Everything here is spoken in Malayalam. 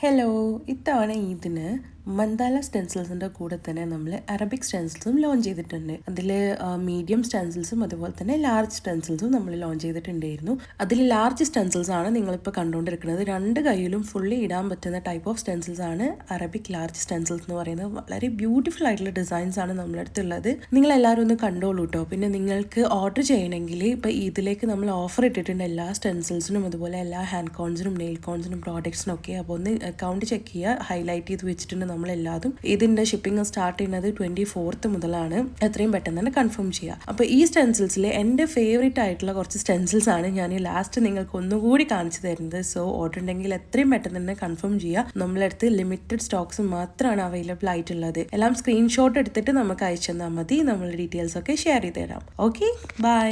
ഹലോ, ഇത്തവണ ഇതിന് മന്ദാല സ്റ്റെൻസിൽസിൻ്റെ കൂടെ തന്നെ നമ്മൾ അറബിക് സ്റ്റെൻസിൽസും ലോഞ്ച് ചെയ്തിട്ടുണ്ട്. അതിൽ മീഡിയം സ്റ്റെൻസിൽസും അതുപോലെ തന്നെ ലാർജ് സ്റ്റെൻസിൽസും നമ്മൾ ലോഞ്ച് ചെയ്തിട്ടുണ്ടായിരുന്നു. അതിൽ ലാർജ് സ്റ്റെൻസിൽസ് ആണ് നിങ്ങളിപ്പോൾ കണ്ടുകൊണ്ടിരിക്കുന്നത്. രണ്ട് കൈയിലും ഫുള്ളി ഇടാൻ പറ്റുന്ന ടൈപ്പ് ഓഫ് സ്റ്റെൻസിൽസ് ആണ് അറബിക് ലാർജ് സ്റ്റെൻസിൽസ് എന്ന് പറയുന്നത്. വളരെ ബ്യൂട്ടിഫുൾ ആയിട്ടുള്ള ഡിസൈൻസ് ആണ് നമ്മുടെ അടുത്തുള്ളത്. നിങ്ങളെല്ലാവരും ഒന്ന് കണ്ടോളൂ കേട്ടോ. പിന്നെ നിങ്ങൾക്ക് ഓർഡർ ചെയ്യണമെങ്കിൽ ഇപ്പോൾ ഇതിലേക്ക് നമ്മൾ ഓഫർ ഇട്ടിട്ടുണ്ട് എല്ലാ സ്റ്റെൻസിൽസിനും അതുപോലെ എല്ലാ ഹാൻഡ് കോൺസിനും നെയിൽ കോൺസിനും പ്രോഡക്ട്സിനും ഒക്കെ. അപ്പോൾ ഒന്ന് അക്കൗണ്ട് ചെക്ക് ചെയ്യുക, ഹൈലൈറ്റ് ചെയ്ത് വെച്ചിട്ടുണ്ട് നമ്മളെല്ലാതും. ഇതിന്റെ ഷിപ്പിംഗ് സ്റ്റാർട്ട് ചെയ്യുന്നത് 24th മുതലാണ്. എത്രയും പെട്ടെന്ന് തന്നെ കൺഫേം ചെയ്യുക. അപ്പോൾ ഈ സ്റ്റെൻസിൽസിൽ എൻ്റെ ഫേവറേറ്റ് ആയിട്ടുള്ള കുറച്ച് സ്റ്റെൻസിൽസ് ആണ് ഞാൻ ലാസ്റ്റ് നിങ്ങൾക്ക് ഒന്നുകൂടി കാണിച്ചു തരുന്നത്. സോ ഓർഡർ ഉണ്ടെങ്കിൽ എത്രയും പെട്ടെന്ന് തന്നെ കൺഫേം ചെയ്യുക. നമ്മളടുത്ത് ലിമിറ്റഡ് സ്റ്റോക്സ് മാത്രമാണ് അവൈലബിൾ ആയിട്ടുള്ളത്. എല്ലാം സ്ക്രീൻഷോട്ട് എടുത്തിട്ട് നമുക്ക് അയച്ചു തന്നാൽ മതി. നമ്മൾ ഡീറ്റെയിൽസ് ഒക്കെ ഷെയർ ചെയ്ത് തരാം. Okay, by.